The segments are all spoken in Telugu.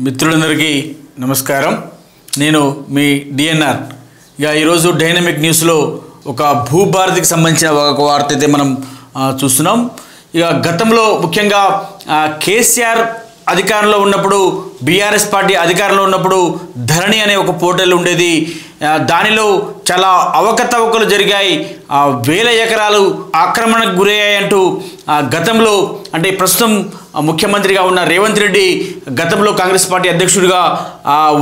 మిత్రులందరికీ నమస్కారం. నేను మీ డిఎన్ఆర్. ఇక ఈరోజు డైనమిక్ న్యూస్లో ఒక భూభారతికి సంబంధించిన ఒక వార్త అయితే మనం చూస్తున్నాం. ఇక గతంలో ముఖ్యంగా కేసీఆర్ అధికారంలో ఉన్నప్పుడు, బీఆర్ఎస్ పార్టీ అధికారంలో ఉన్నప్పుడు ధరణి అనే ఒక పోర్టల్ ఉండేది. దానిలో చాలా అవకతవకలు జరిగాయి, వేల ఎకరాలు ఆక్రమణకు గురయ్యాయంటూ గతంలో అంటే ప్రస్తుతం ముఖ్యమంత్రిగా ఉన్న రేవంత్ రెడ్డి గతంలో కాంగ్రెస్ పార్టీ అధ్యక్షుడిగా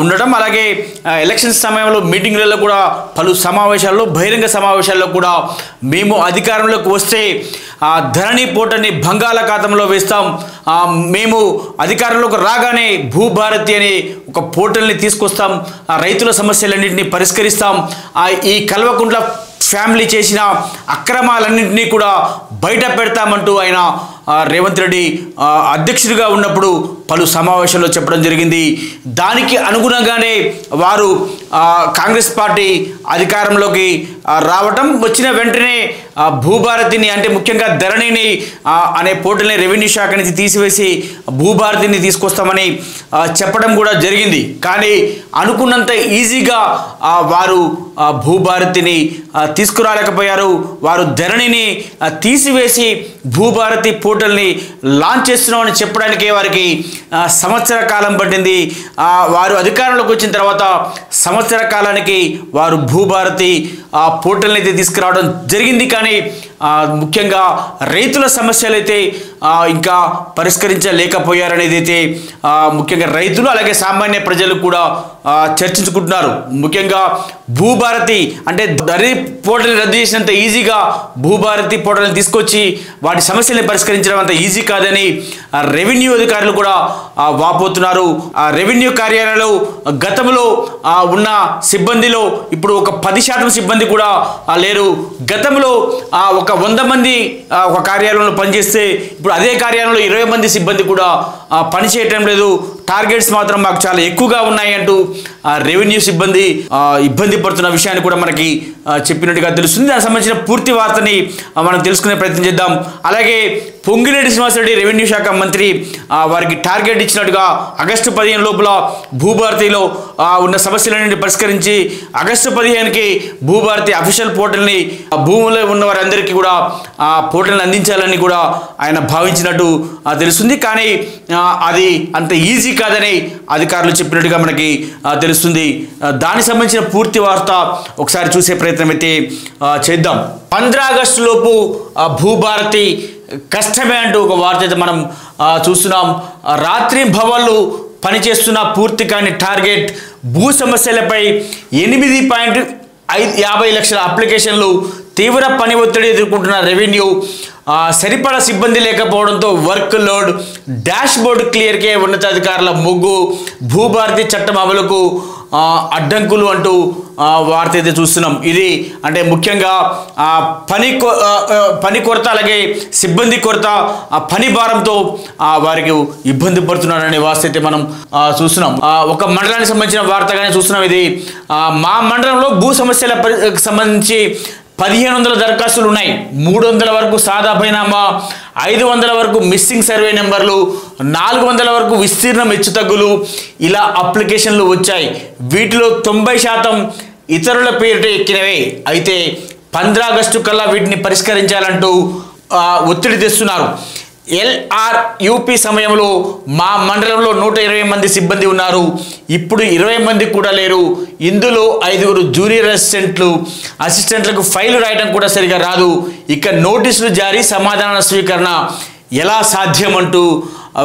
ఉండడం, అలాగే ఎలక్షన్స్ సమయంలో మీటింగ్లలో కూడా పలు సమావేశాల్లో, బహిరంగ సమావేశాల్లో కూడా మేము అధికారంలోకి వస్తే ధరణి పోర్టల్ని బంగాళాఖాతంలో వేస్తాం, మేము అధికారంలోకి రాగానే భూభారతి అనే ఒక పోర్టల్ని తీసుకొస్తాం, రైతుల సమస్యలన్నింటినీ పరిష్కరిస్తాం, ఈ కల్వకుంట్ల ఫ్యామిలీ చేసిన అక్రమాలన్నింటినీ కూడా బయట పెడతామంటూ ఆయన రేవంత్ రెడ్డి అధ్యక్షుడిగా ఉన్నప్పుడు పలు సమావేశాల్లో చెప్పడం జరిగింది. దానికి అనుగుణంగానే వారు కాంగ్రెస్ పార్టీ అధికారంలోకి రావటం, వచ్చిన వెంటనే భూభారతిని అంటే ముఖ్యంగా ధరణిని అనే పోర్టల్ని రెవెన్యూ శాఖ నుంచి తీసివేసి భూభారతిని తీసుకొస్తామని చెప్పడం కూడా జరిగింది. కానీ అనుకున్నంత ఈజీగా వారు భూభారతిని తీసుకురాలేకపోయారు. వారు ధరణిని తీసివేసి భూభారతి పోర్టల్ని లాంచ్ చేస్తున్నామని చెప్పడానికే వారికి సంవత్సర కాలం పట్టింది. వారు అధికారంలోకి వచ్చిన తర్వాత సంవత్సర కాలానికి వారు భూభారతి పోర్టల్ని అయితే తీసుకురావడం జరిగింది. కానీ ముఖ్యంగా రైతుల సమస్యలు అయితే ఇంకా పరిష్కరించలేకపోయారనేది అయితే ముఖ్యంగా రైతులు అలాగే సామాన్య ప్రజలు కూడా చర్చించుకుంటున్నారు. ముఖ్యంగా భూభారతి అంటే ధరణి పోర్టల్ని రద్దు చేసినంత ఈజీగా భూభారతి పోర్టల్ని తీసుకొచ్చి వాటి సమస్యల్ని పరిష్కరించడం అంత ఈజీ కాదని రెవెన్యూ అధికారులు కూడా వాపోతున్నారు. రెవెన్యూ కార్యాలయంలో గతంలో ఉన్న సిబ్బందిలో ఇప్పుడు ఒక 10% సిబ్బంది కూడా లేరు. గతంలో ఒక 100 మంది ఒక కార్యాలయంలో పనిచేస్తే ఇప్పుడు అదే కార్యాలయంలో 20 మంది సిబ్బంది కూడా పనిచేయటం లేదు. టార్గెట్స్ మాత్రం మాకు చాలా ఎక్కువగా ఉన్నాయి అంటూ రెవెన్యూ సిబ్బంది ఇబ్బంది పడుతున్న విషయాన్ని కూడా మనకి చెప్పినట్టుగా తెలుస్తుంది. దానికి సంబంధించిన పూర్తి వార్తని మనం తెలుసుకునే ప్రయత్నం చేద్దాం. అలాగే పొంగిరెడ్డి శ్రీనివాసరెడ్డి రెవెన్యూ శాఖ మంత్రి వారికి టార్గెట్ ఇచ్చినట్టుగా ఆగస్టు 15 లోపల భూభారతిలో ఉన్న సమస్యలన్నింటినీ పరిష్కరించి ఆగస్టు 15కి భూభారతి అఫీషియల్ పోర్టల్ని భూమిలో ఉన్న వారందరికీ కూడా ఆ పోర్టల్ని అందించాలని కూడా ఆయన భావించినట్టు తెలుస్తుంది. కానీ అది అంత ఈజీ కాదని అధికారులు చెప్పినట్టుగా మనకి తెలుస్తుంది. దానికి సంబంధించిన పూర్తి వార్త ఒకసారి చూసే ప్రయత్నం అయితే చేద్దాం. 15 ఆగస్టు లోపు భూభారతి కష్టమే అంటూ ఒక వార్త అయితే మనం చూస్తున్నాం. రాత్రి భవన్లు పనిచేస్తున్న పూర్తి కాని టార్గెట్, భూ సమస్యలపై 8.50 లక్షల అప్లికేషన్లు, తీవ్ర పని ఒత్తిడి ఎదుర్కొంటున్న రెవెన్యూ, సరిపడా సిబ్బంది లేకపోవడంతో వర్క్ లోడ్, డాష్ బోర్డు క్లియర్కే ఉన్నతాధికారుల మొగ్గు, భూభారతి చట్టం అమలుకు అడ్డంకులు అంటూ వార్త అయితే చూస్తున్నాం. ఇది అంటే ముఖ్యంగా పని కొరత అలాగే సిబ్బంది కొరత, పని భారంతో వారికి ఇబ్బంది పడుతున్నారనే వార్త అయితే మనం చూస్తున్నాం. ఒక మండలానికి సంబంధించిన వార్తగానే చూస్తున్నాం. ఇది మా మండలంలో భూ సమస్యలకు సంబంధించి 1500 దరఖాస్తులు ఉన్నాయి. 300 వరకు సాదా బైనామా, 500 వరకు మిస్సింగ్ సర్వే నెంబర్లు, 400 వరకు విస్తీర్ణం హెచ్చుతగ్గులు, ఇలా అప్లికేషన్లు వచ్చాయి. వీటిలో 90% ఇతరుల పేరిట ఎక్కినవే. అయితే 15 ఆగస్టు కల్లా వీటిని పరిష్కరించాలంటూ ఒత్తిడి తెస్తున్నారు. LRUP సమయంలో మా మండలంలో 120 మంది సిబ్బంది ఉన్నారు. ఇప్పుడు 20 మంది కూడా లేరు. ఇందులో 5 జూనియర్ అసిస్టెంట్లకు ఫైల్ రాయడం కూడా సరిగా రాదు. ఇక నోటీసులు జారీ, సమాధాన స్వీకరణ ఎలా సాధ్యం అంటూ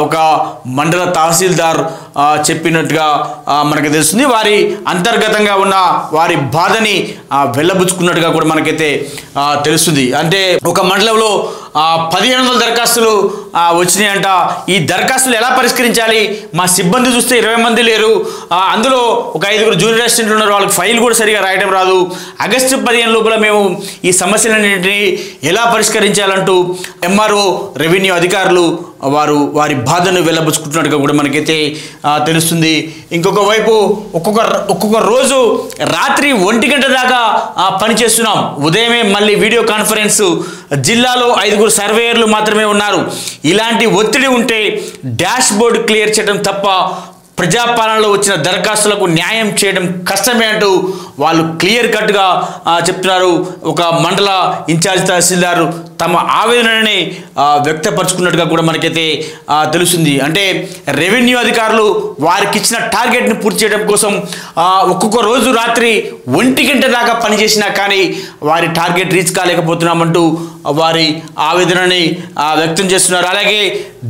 ఒక మండల తహసీల్దార్ చెప్పినట్టుగా మనకు తెలుస్తుంది. వారి అంతర్గతంగా ఉన్న వారి బాధని వెళ్ళబుచ్చుకున్నట్టుగా కూడా మనకైతే తెలుస్తుంది. అంటే ఒక మండలంలో 1500 దరఖాస్తులు వచ్చినాయంట. ఈ దరఖాస్తులు ఎలా పరిష్కరించాలి? మా సిబ్బంది చూస్తే 20 మంది లేరు. అందులో ఒక 5 జూనియర్ అసిస్టెంట్లు ఉన్నారు. వాళ్ళకి ఫైల్ కూడా సరిగా రాయడం రాదు. ఆగస్టు 15 లోపల మేము ఈ సమస్యలన్నింటినీ ఎలా పరిష్కరించాలంటూ MRO రెవెన్యూ అధికారులు వారి బాధను వెళ్ళబుచ్చుకుంటున్నట్టుగా కూడా మనకైతే తెలుస్తుంది. ఇంకొక వైపు ఒక్కొక్క రోజు రాత్రి 1 గంట దాకా పనిచేస్తున్నాం. ఉదయమే మళ్ళీ వీడియో కాన్ఫరెన్స్. జిల్లాలో 5 సర్వేయర్లు మాత్రమే ఉన్నారు. ఇలాంటి ఒత్తిడి ఉంటే డాష్ బోర్డు క్లియర్ చేయడం తప్ప ప్రజాపాలనలో వచ్చిన దరఖాస్తులకు న్యాయం చేయడం కష్టమే అంటూ వాళ్ళు క్లియర్ కట్గా చెప్తున్నారు. ఒక మండల ఇన్ఛార్జ్ తహసీల్దార్ తమ ఆవేదనని వ్యక్తపరుచుకున్నట్టుగా కూడా మనకైతే తెలుస్తుంది. అంటే రెవెన్యూ అధికారులు వారికి ఇచ్చిన టార్గెట్ని పూర్తి చేయడం కోసం ఒక్కొక్క రోజు రాత్రి 1 గంట దాకా పనిచేసినా కానీ వారి టార్గెట్ రీచ్ కాలేకపోతున్నామంటూ వారి ఆవేదనని వ్యక్తం చేస్తున్నారు. అలాగే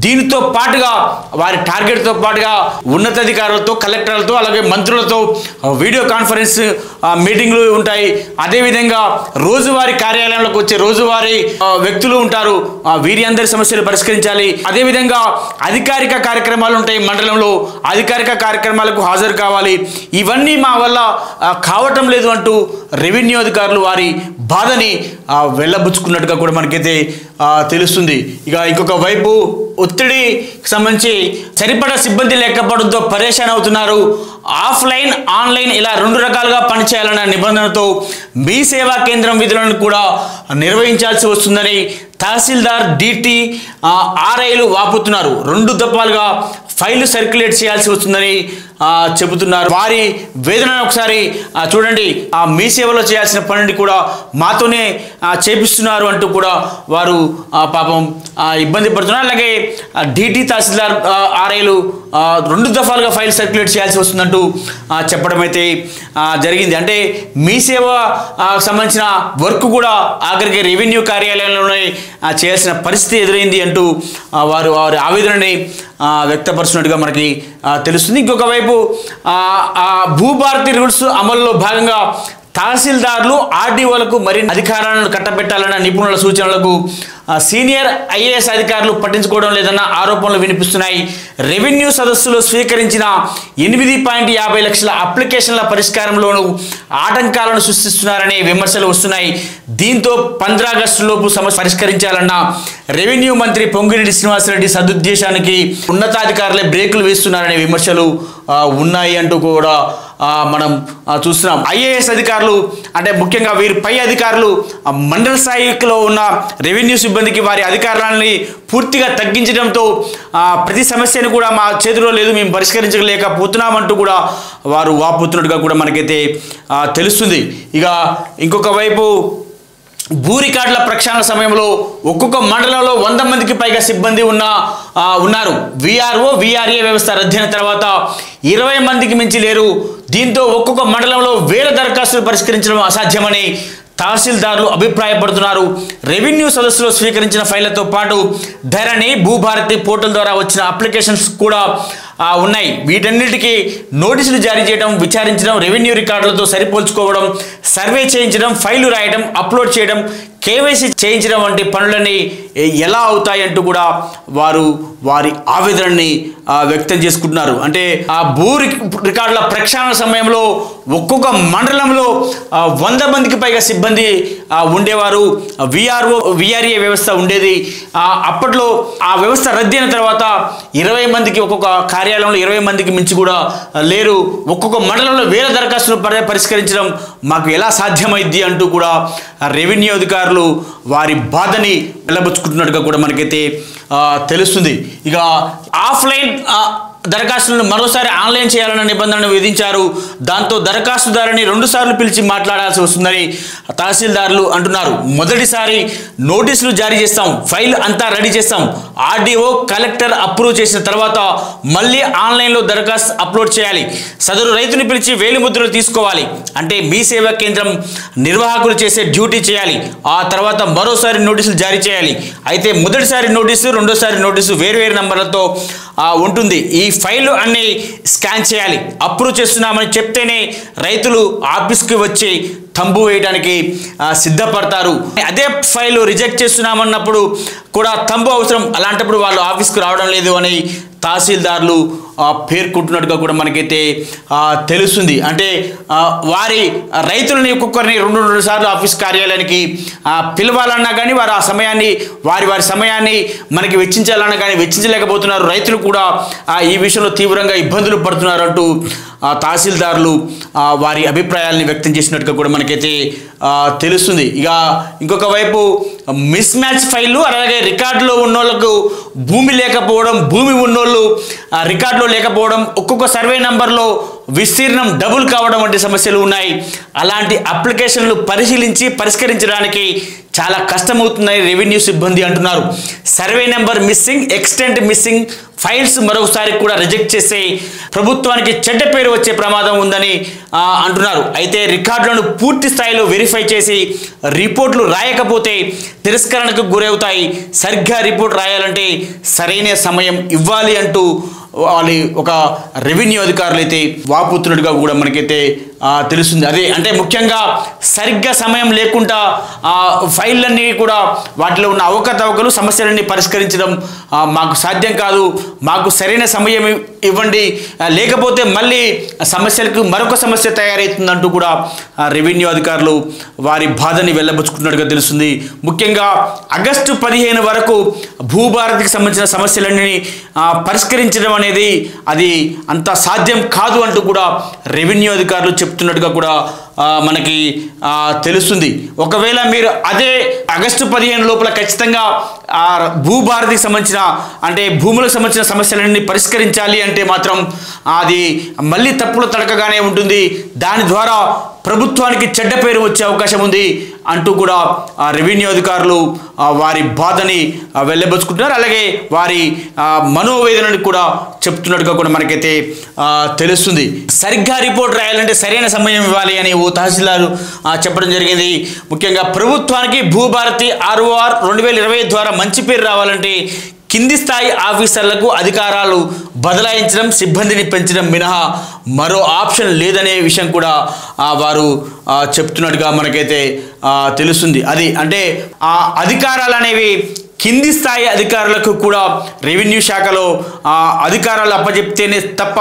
దీనితో పాటుగా వారి టార్గెట్తో పాటుగా ఉన్నతాధికారులతో, కలెక్టర్లతో, అలాగే మంత్రులతో వీడియో కాన్ఫరెన్స్ మీటింగ్లు ఉంటాయి. అదేవిధంగా రోజువారీ కార్యాలయంలోకి వచ్చే రోజువారీ వ్యక్తులు ఉంటారు. వీరి అందరి సమస్యలు పరిష్కరించాలి. అదేవిధంగా అధికారిక కార్యక్రమాలు ఉంటాయి మండలంలో, అధికారిక కార్యక్రమాలకు హాజరు కావాలి. ఇవన్నీ మా వల్ల కావటం లేదు అంటూ రెవెన్యూ అధికారులు వారి బాధని వెళ్ళబుచ్చుకున్నట్టుగా కూడా మనకైతే తెలుస్తుంది. ఇక ఇంకొక వైపు ఒత్తిడికి సంబంధించి సరిపడా సిబ్బంది లేకపోవడంతో పరేషాన్ అవుతున్నారు. ఆఫ్లైన్, ఆన్లైన్ ఇలా 2 రకాలుగా పనిచేయాలన్న నిబంధనతో మీ సేవా కేంద్రం విధులను కూడా నిర్వహించాల్సి వస్తుందని తహసీల్దార్, డిటి, ఆర్ఐలు వాపుతున్నారు. 2 దఫాలుగా ఫైళ్లు సర్క్యులేట్ చేయాల్సి వస్తుందని చెబుతున్నారు. వారి వేదనను ఒకసారి చూడండి. మీ సేవలో చేయాల్సిన పనిని కూడా మాతోనే చేపిస్తున్నారు అంటూ కూడా వారు పాపం ఇబ్బంది పడుతున్నారు. అలాగే డిటి, తహసీల్దార్, ఆర్ఐలు 2 దఫాలుగా ఫైల్ సర్క్యులేట్ చేయాల్సి వస్తుందంటూ చెప్పడం అయితే జరిగింది. అంటే మీ సేవ సంబంధించిన వర్క్ కూడా ఆఖరికి రెవెన్యూ కార్యాలయంలోనే చేయాల్సిన పరిస్థితి ఎదురైంది అంటూ వారి ఆవేదనని వ్యక్తపరుస్తున్నట్టుగా మనకి తెలుస్తుంది. ఇంకొక వైపు భూభారతి రూల్స్ అమలులో భాగంగా తహసీల్దార్లు, ఆర్డీఓలకు మరిన్ని అధికారాలను కట్టబెట్టాలన్న నిపుణుల సూచనలకు సీనియర్ ఐఏఎస్ అధికారులు పట్టించుకోవడం లేదన్న ఆరోపణలు వినిపిస్తున్నాయి. రెవెన్యూ సదస్సులో స్వీకరించిన 8.50 లక్షల అప్లికేషన్ల పరిష్కారంలోనూ ఆటంకాలను సృష్టిస్తున్నారనే విమర్శలు వస్తున్నాయి. దీంతో 15 ఆగస్టులోపు సమస్య పరిష్కరించాలన్న రెవెన్యూ మంత్రి పొంగిరెడ్డి శ్రీనివాసరెడ్డి సదుద్దేశానికి ఉన్నతాధికారులే బ్రేకులు వేస్తున్నారనే విమర్శలు ఉన్నాయి అంటూ కూడా మనం చూస్తున్నాం. ఐఏఎస్ అధికారులు అంటే ముఖ్యంగా వీరి పై అధికారులు మండల స్థాయిలో ఉన్న రెవెన్యూ సిబ్బందికి వారి అధికారాలని పూర్తిగా తగ్గించడంతో ప్రతి సమస్యను కూడా మా చేతిలో లేదు, మేము పరిష్కరించలేకపోతున్నామంటూ కూడా వారు వాపోతున్నట్టుగా కూడా మనకైతే తెలుస్తుంది. ఇక ఇంకొక వైపు భూ రికార్డుల ప్రక్షాళన సమయంలో ఒక్కొక్క మండలంలో 100 మందికి పైగా సిబ్బంది ఉన్నారు. విఆర్ఓ, విఆర్ఏ వ్యవస్థ రద్దయిన తర్వాత 20 మందికి మించి లేరు. దీంతో ఒక్కొక్క మండలంలో 1000 దరఖాస్తులు పరిష్కరించడం అసాధ్యమని తహసీల్దార్లు అభిప్రాయపడుతున్నారు. రెవెన్యూ సదస్సులో స్వీకరించిన ఫైళ్లతో పాటు ధరణి, భూభారతి పోర్టల్ ద్వారా వచ్చిన అప్లికేషన్స్ కూడా ఉన్నాయి. వీటన్నిటికీ నోటీసులు జారీ చేయడం, విచారించడం, రెవెన్యూ రికార్డులతో సరిపోల్చుకోవడం, సర్వే చేయించడం, ఫైళ్లు రాయడం, అప్లోడ్ చేయడం, కేవైసీ చేయించడం వంటి పనులన్నీ ఎలా అవుతాయంటూ కూడా వారి ఆవేదనని వ్యక్తం చేసుకుంటున్నారు. అంటే ఆ భూ రికార్డుల ప్రక్షాళన సమయంలో ఒక్కొక్క మండలంలో 100 మందికి పైగా సిబ్బంది ఉండేవారు. విఆర్ఓ, విఆర్ఏ వ్యవస్థ ఉండేది. అప్పట్లో ఆ వ్యవస్థ రద్దయిన తర్వాత 20 మందికి, ఒక్కొక్క కార్యాలయంలో 20 మందికి మించి కూడా లేరు. ఒక్కొక్క మండలంలో 1000 దరఖాస్తులు పరిష్కరించడం మాకు ఎలా సాధ్యమైంది అంటూ కూడా రెవెన్యూ అధికారులు వారి బాధని వెళ్ళబుచ్చుకుంటున్నట్టుగా కూడా మనకైతే తెలుస్తుంది. ఇక ఆఫ్లైన్ దరఖాస్తులను మరోసారి ఆన్లైన్ చేయాలన్న నిబంధనను విధించారు. దాంతో దరఖాస్తుదారుని 2 సార్లు పిలిచి మాట్లాడాల్సి వస్తుందని తహసీల్దారులు అంటున్నారు. మొదటిసారి నోటీసులు జారీ చేస్తాం, ఫైల్ అంతా రెడీ చేస్తాం, ఆర్డీఓ, కలెక్టర్ అప్రూవ్ చేసిన తర్వాత మళ్ళీ ఆన్లైన్లో దరఖాస్తు అప్లోడ్ చేయాలి. సదరు రైతుని పిలిచి వేలిముద్రలు తీసుకోవాలి. అంటే మీ సేవా కేంద్రం నిర్వాహకులు చేసే డ్యూటీ చేయాలి. ఆ తర్వాత మరోసారి నోటీసులు జారీ చేయాలి. అయితే మొదటిసారి నోటీసు, రెండోసారి నోటీసు వేరువేరు నంబర్లతో ఉంటుంది. ఈ ఫైల్ అన్ని స్కాన్ చేయాలి. అప్రూవ్ చేస్తున్నామని చెప్తేనే రైతులు ఆఫీస్కి వచ్చి తంబు వేయడానికి సిద్ధపడతారు. అదే ఫైల్ రిజెక్ట్ చేస్తున్నామన్నప్పుడు కూడా తంబు అవసరం. అలాంటప్పుడు వాళ్ళు ఆఫీస్కి రావడం లేదు అని తహసీల్దార్లు పేర్కొంటున్నట్టుగా కూడా మనకైతే తెలుస్తుంది. అంటే వారి రైతులని ఒక్కొక్కరిని 2 సార్లు ఆఫీస్ కార్యాలయానికి పిలవాలన్నా కానీ వారు ఆ సమయాన్ని వారి సమయాన్ని మనకి వెచ్చించాలన్నా కానీ వెచ్చించలేకపోతున్నారు. రైతులు కూడా ఈ విషయంలో తీవ్రంగా ఇబ్బందులు పడుతున్నారు అంటూ తహసీల్దార్లు వారి అభిప్రాయాలని వ్యక్తం చేసినట్టుగా కూడా మనకైతే తెలుస్తుంది. ఇక ఇంకొక వైపు మిస్ మ్యాచ్ ఫైళ్ళు, అలాగే రికార్డులో ఉన్నోళ్ళకు భూమి లేకపోవడం, భూమి ఉన్నోళ్ళు రికార్డులో లేకపోవడం, ఒక్కొక్క సర్వే నంబర్లో విస్తీర్ణం డబుల్ కావడం వంటి సమస్యలు ఉన్నాయి. అలాంటి అప్లికేషన్లు పరిష్కరించడానికి చాలా కష్టమవుతుందని రెవెన్యూ సిబ్బంది అంటున్నారు. Survey number missing, extent missing files మరోసారి కూడా రిజెక్ట్ చేసే ప్రభుత్వానికి చెడ్డ పేరు వచ్చే ప్రమాదం ఉందని అంటున్నారు. అయితే రికార్డులను పూర్తి స్థాయిలో వెరిఫై చేసి రిపోర్ట్లు రాయకపోతే తిరస్కరణకు గురవుతాయి. సరిగ్గా రిపోర్ట్ రాయాలంటే సరైన సమయం ఇవ్వాలి అంటూ వాళ్ళు ఒక రెవెన్యూ అధికారులు అయితే వాపుతున్నట్టుగా కూడా మనకైతే తెలుస్తుంది. అదే అంటే ముఖ్యంగా సరిగ్గా సమయం లేకుండా ఫైళ్ళన్నీ కూడా వాటిలో ఉన్న అవకతవకలు, సమస్యలన్నీ పరిష్కరించడం మాకు సాధ్యం కాదు, మాకు సరైన సమయం ఇవ్వండి, లేకపోతే మళ్ళీ సమస్యలకు మరొక సమస్య తయారవుతుందంటూ కూడా రెవెన్యూ అధికారులు వారి బాధని వెళ్ళబుచ్చుకున్నట్టుగా తెలుస్తుంది. ముఖ్యంగా ఆగస్టు 15 వరకు భూభారతికి సంబంధించిన సమస్యలన్నీ పరిష్కరించడం అనేది అది అంత సాధ్యం కాదు అంటూ కూడా రెవెన్యూ అధికారులు చెప్తున్నట్టుగా కూడా మనకి తెలుస్తుంది. ఒకవేళ మీరు అదే ఆగస్టు 15 లోపల ఖచ్చితంగా భూభారతికి సంబంధించిన అంటే భూములకు సంబంధించిన సమస్యలన్నీ పరిష్కరించాలి అంటే మాత్రం అది మళ్ళీ తప్పుల తడకగానే ఉంటుంది. దాని ద్వారా ప్రభుత్వానికి చెడ్డ పేరు వచ్చే అవకాశం ఉంది అంటూ కూడా రెవెన్యూ అధికారులు వారి బాధని వెళ్ళబుచ్చుకుంటున్నారు. అలాగే వారి మనోవేదనని కూడా చెప్తున్నట్టుగా కూడా మనకైతే తెలుస్తుంది. సరిగ్గా రిపోర్ట్ రాయాలంటే సరైన సమయం ఇవ్వాలి అని ఓ తహసీల్దారు చెప్పడం జరిగింది. ముఖ్యంగా ప్రభుత్వానికి భూభారతి ROR 2020 ద్వారా మంచి పేరు రావాలంటే కింది స్థాయి ఆఫీసర్లకు అధికారాలు బదలాయించడం, సిబ్బందిని పెంచడం మినహా మరో ఆప్షన్ లేదనే విషయం కూడా వారు చెప్తున్నట్టుగా మనకైతే తెలుస్తుంది. అది అంటే ఆ అధికారాలు అనేవి కింది స్థాయి అధికారులకు కూడా రెవెన్యూ శాఖలో అధికారాలు అప్పచెప్తేనే తప్ప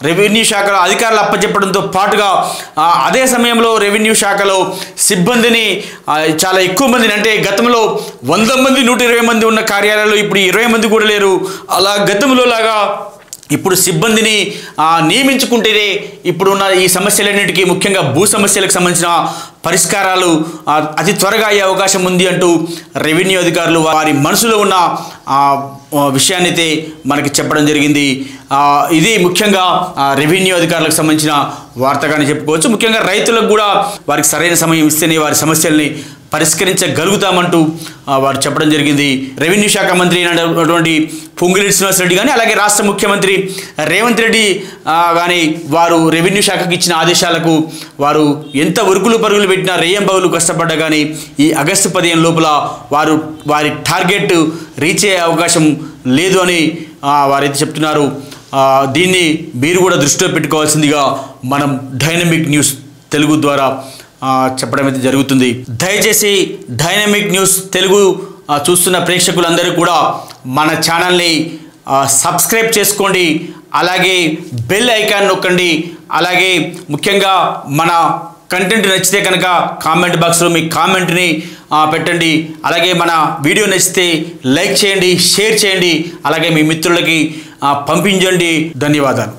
రెవెన్యూ శాఖలో అధికారులు అప్పచెప్పడంతో పాటుగా అదే సమయంలో రెవెన్యూ శాఖలో సిబ్బందిని చాలా ఎక్కువ మందిని అంటే గతంలో 100 మంది 120 మంది ఉన్న కార్యాలయాల్లో ఇప్పుడు 20 మంది కూడా లేరు. అలా గతంలో లాగా ఇప్పుడు సిబ్బందిని నియమించుకుంటేనే ఇప్పుడున్న ఈ సమస్యలన్నిటికీ ముఖ్యంగా భూ సమస్యలకు సంబంధించిన పరిష్కారాలు అతి త్వరగా అయ్యే అవకాశం ఉంది అంటూ రెవెన్యూ అధికారులు వారి మనసులో ఉన్న విషయాన్ని అయితే మనకి చెప్పడం జరిగింది. ఇది ముఖ్యంగా రెవెన్యూ అధికారులకు సంబంధించిన వార్తగానే చెప్పుకోవచ్చు. ముఖ్యంగా రైతులకు కూడా వారికి సరైన సమయం ఇస్తేనే వారి సమస్యల్ని పరిష్కరించగలుగుతామంటూ వారు చెప్పడం జరిగింది. రెవెన్యూ శాఖ మంత్రి అయినటువంటి పొంగులేటి శ్రీనివాసరెడ్డి కానీ అలాగే రాష్ట్ర ముఖ్యమంత్రి రేవంత్ రెడ్డి కానీ వారు రెవెన్యూ శాఖకి ఇచ్చిన ఆదేశాలకు వారు ఎంత ఉరుకులు పరుగులు పెట్టినా రేయంబగులు కష్టపడ్డా కానీ ఈ ఆగస్టు 15 లోపల వారి టార్గెట్ రీచ్ అయ్యే అవకాశం లేదు అని వారైతే చెప్తున్నారు. దీన్ని మీరు కూడా దృష్టిలో పెట్టుకోవాల్సిందిగా మనం డైనమిక్ న్యూస్ తెలుగు ద్వారా చెప్పడం అయితే జరుగుతుంది. దయచేసి డైనమిక్ న్యూస్ తెలుగు చూస్తున్న ప్రేక్షకులందరూ కూడా మన ఛానల్ని సబ్స్క్రైబ్ చేసుకోండి, అలాగే బెల్ ఐకాన్ నొక్కండి. అలాగే ముఖ్యంగా మన కంటెంట్ నచ్చితే కనుక కామెంట్ బాక్స్లో మీ కామెంట్ని పెట్టండి. అలాగే మన వీడియో నచ్చితే లైక్ చేయండి, షేర్ చేయండి, అలాగే మీ మిత్రులకి పంపించండి. ధన్యవాదాలు.